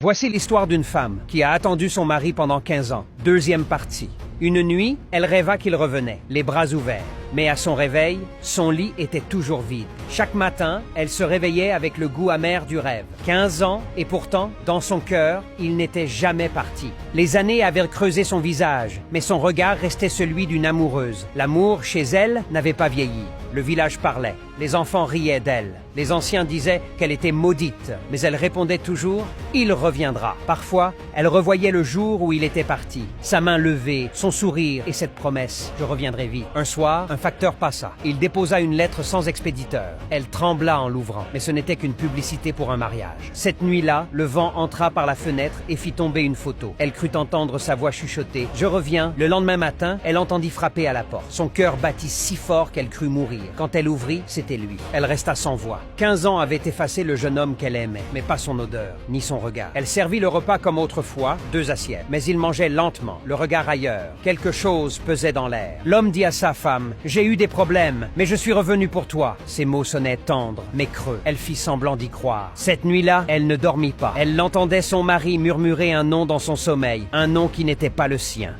Voici l'histoire d'une femme qui a attendu son mari pendant 15 ans. Deuxième partie. Une nuit, elle rêva qu'il revenait, les bras ouverts. Mais à son réveil, son lit était toujours vide. Chaque matin, elle se réveillait avec le goût amer du rêve. 15 ans, et pourtant, dans son cœur, il n'était jamais parti. Les années avaient creusé son visage, mais son regard restait celui d'une amoureuse. L'amour, chez elle, n'avait pas vieilli. Le village parlait. Les enfants riaient d'elle. Les anciens disaient qu'elle était maudite, mais elle répondait toujours « Il reviendra ». Parfois, elle revoyait le jour où il était parti. Sa main levée, son sourire et cette promesse « Je reviendrai vite ». Un soir, un facteur passa. Il déposa une lettre sans expéditeur. Elle trembla en l'ouvrant, mais ce n'était qu'une publicité pour un mariage. Cette nuit-là, le vent entra par la fenêtre et fit tomber une photo. Elle crut entendre sa voix chuchoter « Je reviens ». Le lendemain matin, elle entendit frapper à la porte. Son cœur battit si fort qu'elle crut mourir. Quand elle ouvrit, c'était lui. Elle resta sans voix. 15 ans avaient effacé le jeune homme qu'elle aimait, mais pas son odeur, ni son regard. Elle servit le repas comme autrefois, 2 assiettes. Mais il mangeait lentement, le regard ailleurs. Quelque chose pesait dans l'air. L'homme dit à sa femme « J'ai eu des problèmes, mais je suis revenu pour toi. » Ses mots sonnaient tendres, mais creux. Elle fit semblant d'y croire. Cette nuit-là, elle ne dormit pas. Elle l'entendait son mari murmurer un nom dans son sommeil, un nom qui n'était pas le sien.